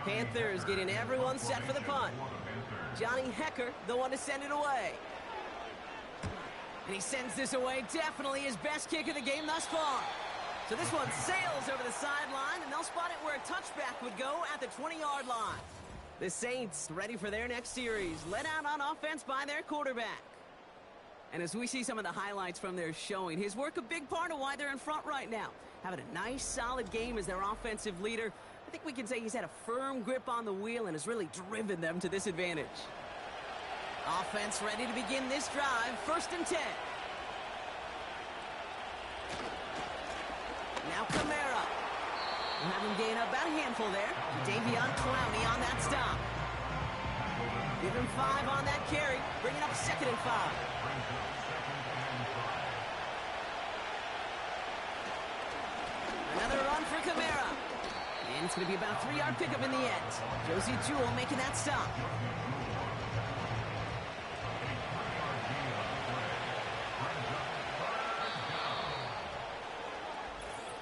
Panthers getting everyone set for the punt. Johnny Hecker, the one to send it away. And he sends this away, definitely his best kick of the game thus far. So this one sails over the sideline, and they'll spot it where a touchback would go at the 20-yard line. The Saints ready for their next series, led out on offense by their quarterback. And as we see some of the highlights from their showing, his work a big part of why they're in front right now. Having a nice, solid game as their offensive leader. I think we can say he's had a firm grip on the wheel and has really driven them to this advantage. Offense ready to begin this drive, 1st and 10. Now Kamara. We'll have him gain up about a handful there. Davion Clowney on that stop. Give him 5 on that carry, bringing up 2nd and 5. Another run for Kamara. And it's going to be about a 3-yard pickup in the end. Josie Jewell making that stop.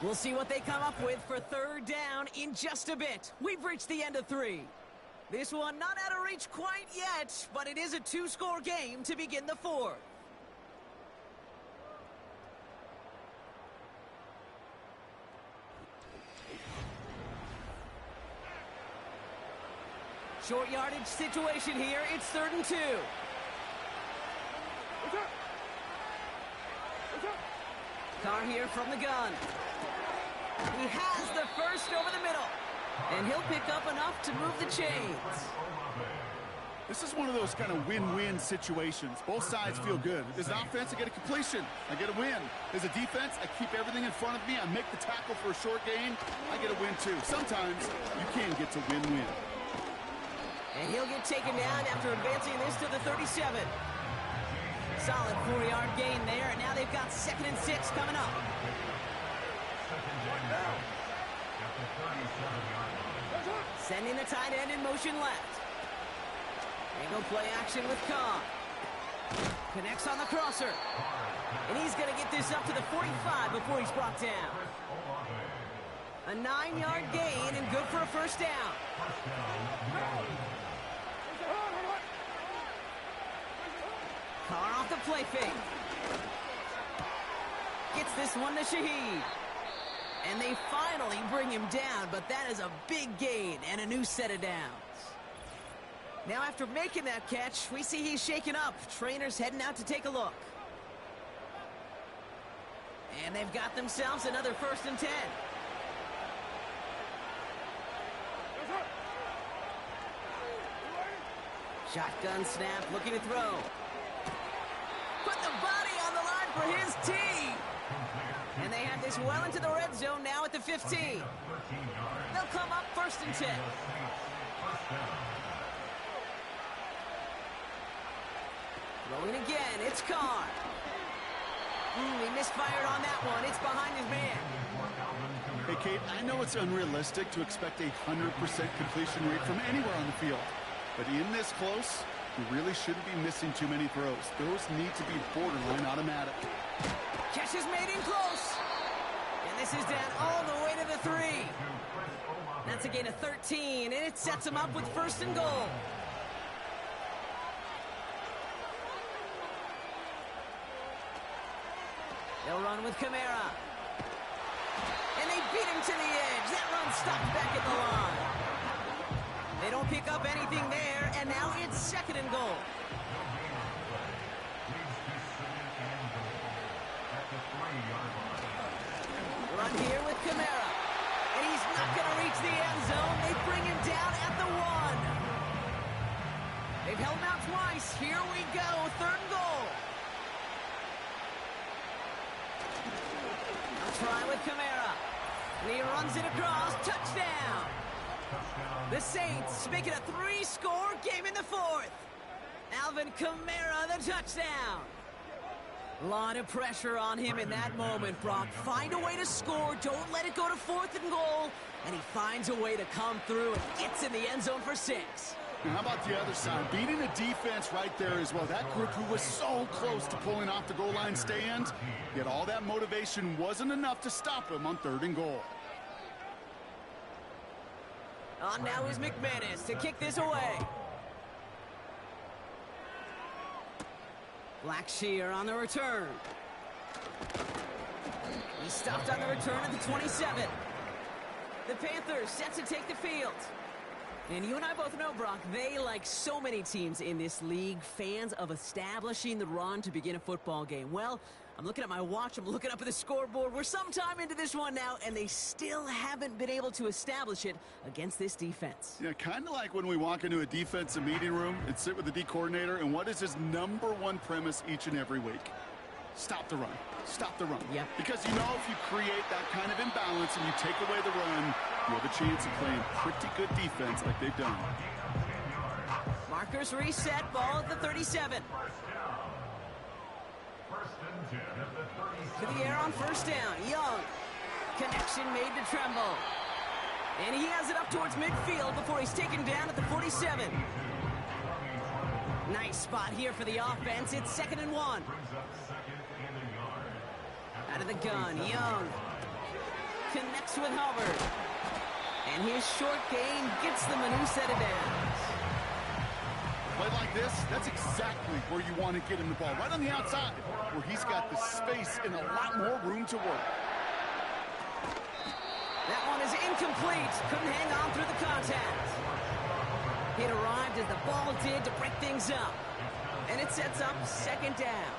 We'll see what they come up with for 3rd down in just a bit. We've reached the end of 3. This one not out of reach quite yet, but it is a 2-score game to begin the 4th. Short yardage situation here. It's 3rd and 2. Carr here from the gun. He has the first over the middle. And he'll pick up enough to move the chains. This is one of those kind of win-win situations. Both sides feel good. As an offense, I get a completion. I get a win. As a defense, I keep everything in front of me. I make the tackle for a short gain. I get a win, too. Sometimes you can get to win-win. And he'll get taken down after advancing this to the 37. Solid 4-yard gain there, and now they've got 2nd and 6 coming up. Sending the tight end in motion left. Angle play action with Carr. Connects on the crosser. And he's going to get this up to the 45 before he's brought down. A 9-yard gain and good for a first down. Carr off the play fake. Gets this one to Shaheed. And they finally bring him down, but that is a big gain and a new set of downs. Now after making that catch, we see he's shaken up. Trainers heading out to take a look. And they've got themselves another 1st and 10. Shotgun snap, looking to throw. Put the body on the line for his team. And they have this well into the red zone now at the 15. They'll come up 1st and 10. Throwing again, it's Carr. He misfired on that one. It's behind his man. Hey, Kate, I know it's unrealistic to expect a 100% completion rate from anywhere on the field. But in this close, you really shouldn't be missing too many throws. Those need to be borderline automatic. Catch is made in close. And this is down all the way to the 3. That's a gain of 13, and it sets him up with 1st and goal. with Kamara. And they beat him to the edge. That run stopped back at the line. They don't pick up anything there, and now it's 2nd and goal. Run here with Kamara. And he's not going to reach the end zone. They bring him down at the 1. They've held him out twice. Here we go. 3rd and goal. A try with Kamara. And he runs it across. Touchdown. The Saints make it a 3-score game in the 4th. Alvin Kamara, the touchdown. A lot of pressure on him in that moment, Brock. Find a way to score. Don't let it go to 4th and goal. And he finds a way to come through and gets in the end zone for 6. And how about the other side? Beating the defense right there as well. That group who was so close to pulling off the goal line stand, yet all that motivation wasn't enough to stop him on 3rd and goal. On now is McManus to kick this away. Blackshear on the return. He stopped on the return at the 27. The Panthers set to take the field. And you and I both know, Brock, they, like so many teams in this league, fans of establishing the run to begin a football game. Well, I'm looking at my watch, I'm looking up at the scoreboard. We're sometime into this one now, and they still haven't been able to establish it against this defense. Yeah, kind of like when we walk into a defensive meeting room and sit with the D coordinator, and what is his #1 premise each and every week? Stop the run. Stop the run. Yep. Because you know if you create that kind of imbalance and you take away the run, you have a chance of playing pretty good defense like they've done. Markers reset, ball at the 37. To the air on 1st down. Young. Connection made to Tremble. And he has it up towards midfield before he's taken down at the 47. Nice spot here for the offense. It's 2nd and 1. Out of the gun, Young. Connects with Hubbard. And his short gain gets them a new set of downs. Play like this, that's exactly where you want to get him the ball. Right on the outside, where he's got the space and a lot more room to work. That one is incomplete. Couldn't hang on through the contact. It arrived as the ball did to break things up. And it sets up 2nd down.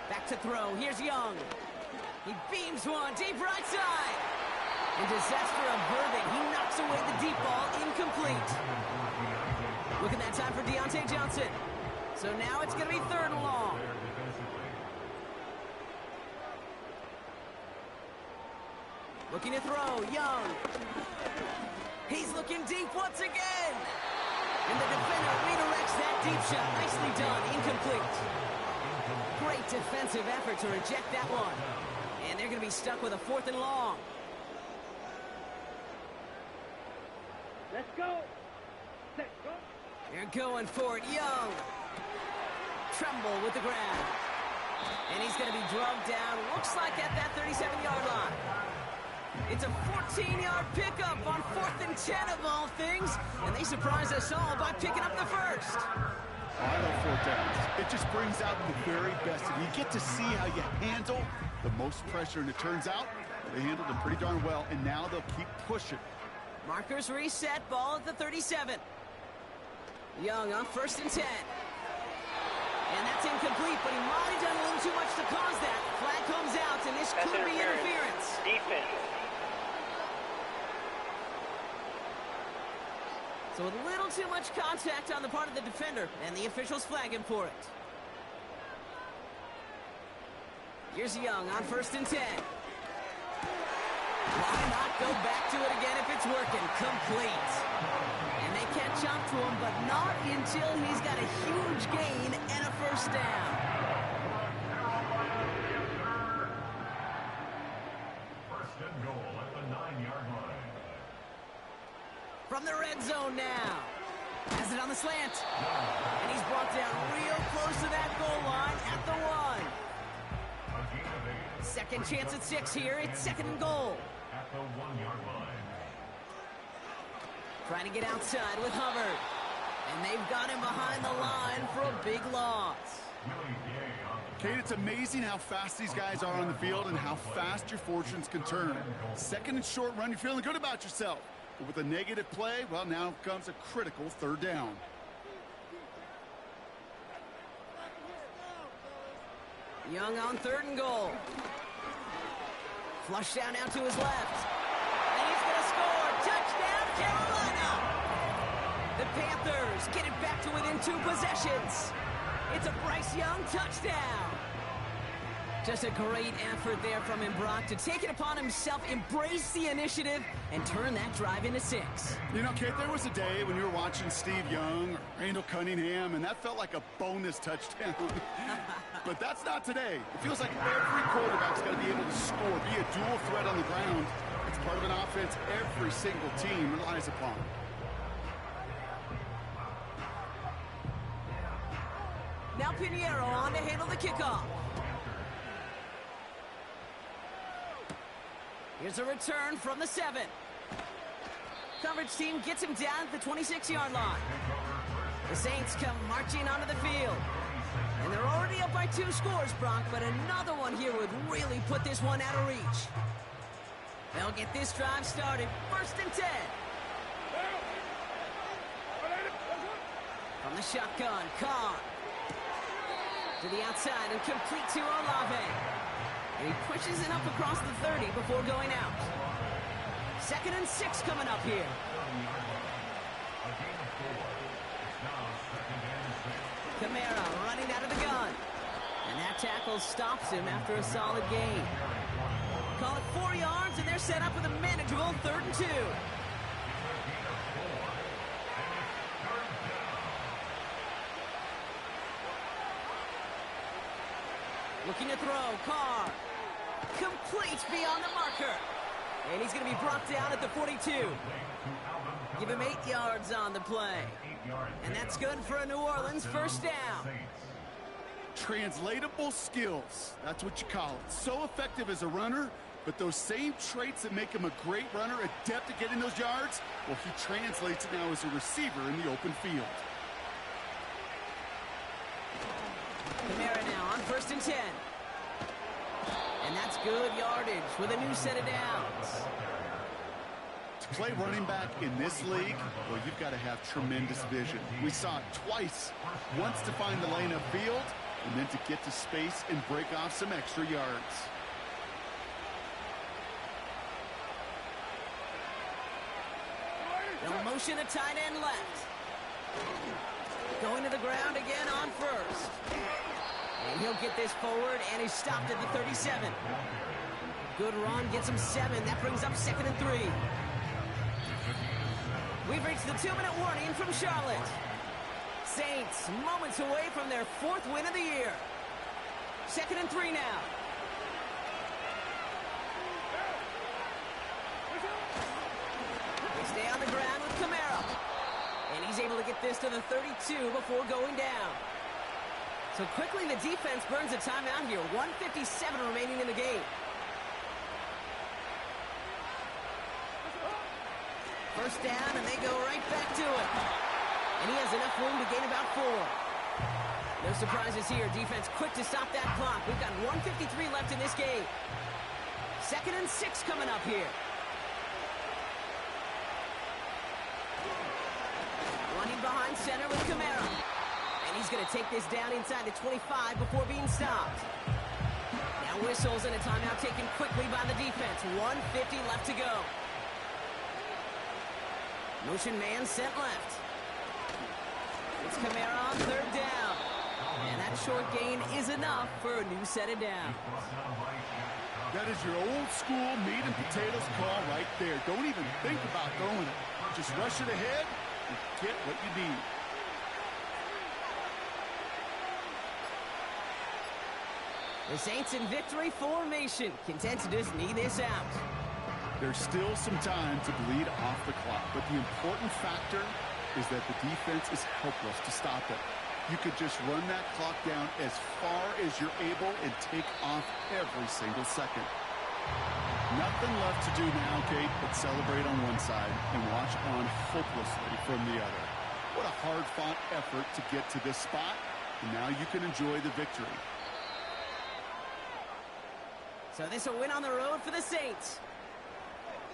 Back to throw. Here's Young. He beams one deep right side. And disaster averted. He knocks away the deep ball. Incomplete. Look at that time for Deontay Johnson. So now it's going to be 3rd and long. Looking to throw. Young. He's looking deep once again. And the defender redirects that deep shot. Nicely done. Incomplete. Great defensive effort to reject that one. And they're going to be stuck with a 4th and long. Let's go. Let's go. They're going for it. Young. Tremble with the grab. And he's going to be drugged down. Looks like at that 37-yard line. It's a 14-yard pickup on 4th and 10 of all things. And they surprise us all by picking up the first. I love 4th downs. It just brings out the very best. And you get to see how you handle the most pressure. And it turns out they handled it pretty darn well. And now they'll keep pushing. Markers reset, ball at the 37. Young on 1st and 10. And that's incomplete, but he might have done a little too much to cause that. Flag comes out, and this could be interference. Defense. So a little too much contact on the part of the defender, and the officials flag him for it. Here's Young on 1st and 10. Why not go back to it again if it's working? Complete. And they catch up to him, but not until he's got a huge gain and a 1st down. First and goal at the 9-yard line. From the red zone now. Has it on the slant. And he's brought down real close to that goal line at the 1. Second chance at 6 here. It's 2nd and goal. At the 1-yard line. Trying to get outside with Hubbard. And they've got him behind the line for a big loss. Kate, it's amazing how fast these guys are on the field and how fast your fortunes can turn. Second and short run, you're feeling good about yourself. But with a negative play, well, now comes a critical third down. Young on 3rd and goal. Flush down now to his left. And he's going to score. Touchdown, Carolina! The Panthers get it back to within 2 possessions. It's a Bryce Young touchdown. Just a great effort there from him, Brock, to take it upon himself, embrace the initiative, and turn that drive into 6. You know, Kate, there was a day when you were watching Steve Young or Randall Cunningham, and that felt like a bonus touchdown. But that's not today. It feels like every quarterback's got to be able to score, be a dual threat on the ground. It's part of an offense every single team relies upon. Now Pinheiro on to handle the kickoff. Here's a return from the 7. Coverage team gets him down at the 26-yard line. The Saints come marching onto the field. And they're already up by 2 scores, Brock, but another one here would really put this one out of reach. They'll get this drive started. 1st and 10. From the shotgun, Carr. To the outside and complete to Olave. And he pushes it up across the 30 before going out. 2nd and 6 coming up here. Kamara running out of the gun. And that tackle stops him after a solid gain. Call it 4 yards, and they're set up with a manageable 3rd and 2. Looking to throw, Carr. Complete beyond the marker. And he's going to be brought down at the 42. Give him 8 yards on the play. And that's good for a New Orleans 1st down. Translatable skills. That's what you call it. So effective as a runner, but those same traits that make him a great runner, adept at getting those yards, well, he translates it now as a receiver in the open field. Kamara now on 1st and 10. And that's good yardage with a new set of downs. To play running back in this league, well, you've got to have tremendous vision. We saw it twice. Once to find the lane upfield, and then to get to space and break off some extra yards. They'll motion a tight end left. Going to the ground again on 1st. And he'll get this forward, and he's stopped at the 37. Good run, gets him 7. That brings up 2nd and 3. We've reached the 2-minute warning from Charlotte. Saints moments away from their 4th win of the year. 2nd and 3 now. They stay on the ground with Kamara. And he's able to get this to the 32 before going down. So quickly the defense burns a timeout here. 1:57 remaining in the game. First down, and they go right back to it. And he has enough room to gain about 4. No surprises here. Defense quick to stop that clock. We've got 1:53 left in this game. 2nd and 6 coming up here. Running behind center with Kamara. And he's going to take this down inside the 25 before being stopped. Now whistles and a timeout taken quickly by the defense. 1:50 left to go. Motion man sent left. It's Kamara on 3rd down. And that short gain is enough for a new set of downs. That is your old school meat and potatoes call right there. Don't even think about throwing it. Just rush it ahead and get what you need. The Saints in victory formation, content to just knee this out. There's still some time to bleed off the clock, but the important factor is that the defense is helpless to stop it. You could just run that clock down as far as you're able and take off every single second. Nothing left to do now, Kate, but celebrate on one side and watch on hopelessly from the other. What a hard-fought effort to get to this spot, And now you can enjoy the victory. So this a win on the road for the Saints.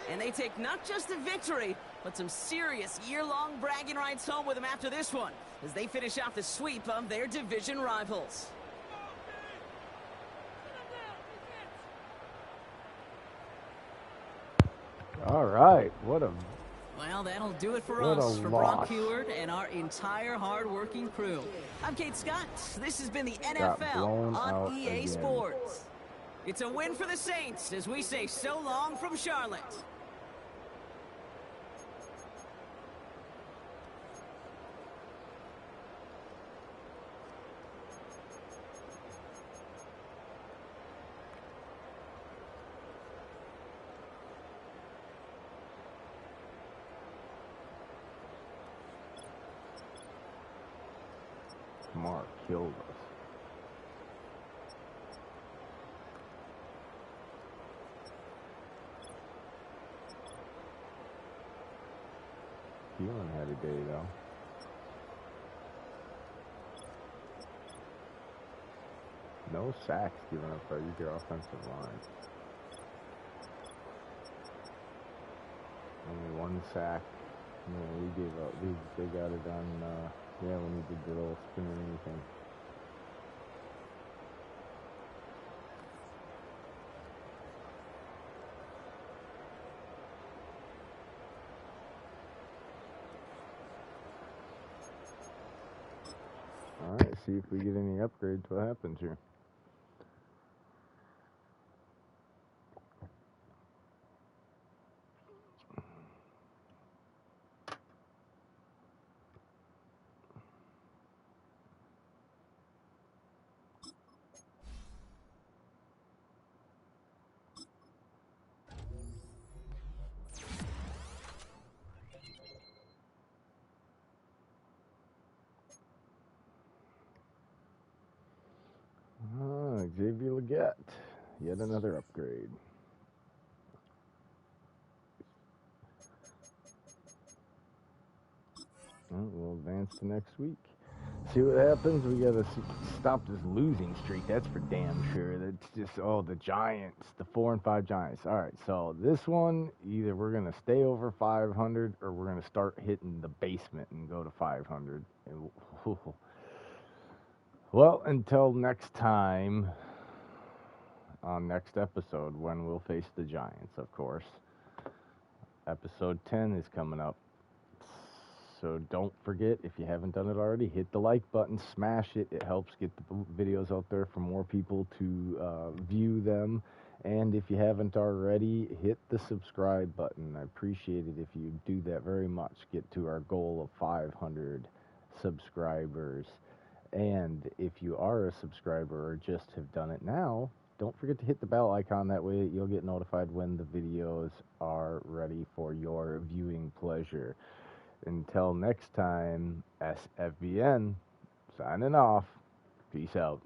And they take not just a victory, but some serious year-long bragging rights home with them after this one, as they finish off the sweep of their division rivals. All right, Well, that'll do it for What us, a for loss. Brock Heward and our entire hard-working crew. I'm Kate Scott. This has been the Got blown NFL out on EA again. Sports. It's a win for the Saints as we say so long from Charlotte. Mark killed us. Thielen had a day, though. No sacks given up by either offensive line. Only one sack. No, we gave up. They got it on, yeah, when he did the little spin or anything. All right, see if we get any upgrades. What happens here? Xavier Legette, yet another upgrade. Well, we'll advance to next week. See what happens. We gotta stop this losing streak. That's for damn sure. That's just the Giants, the 4-5 Giants. All right, so this one either we're gonna stay over 500 or we're gonna start hitting the basement and go to 500. Well, until next time, on next episode, when we'll face the Giants, of course. Episode 10 is coming up. So don't forget, if you haven't done it already, hit the like button, smash it. It helps get the videos out there for more people to view them. And if you haven't already, hit the subscribe button. I appreciate it if you do that very much. Get to our goal of 500 subscribers. And if you are a subscriber or just have done it now, don't forget to hit the bell icon. That way you'll get notified when the videos are ready for your viewing pleasure. Until next time, SFBN, signing off. Peace out.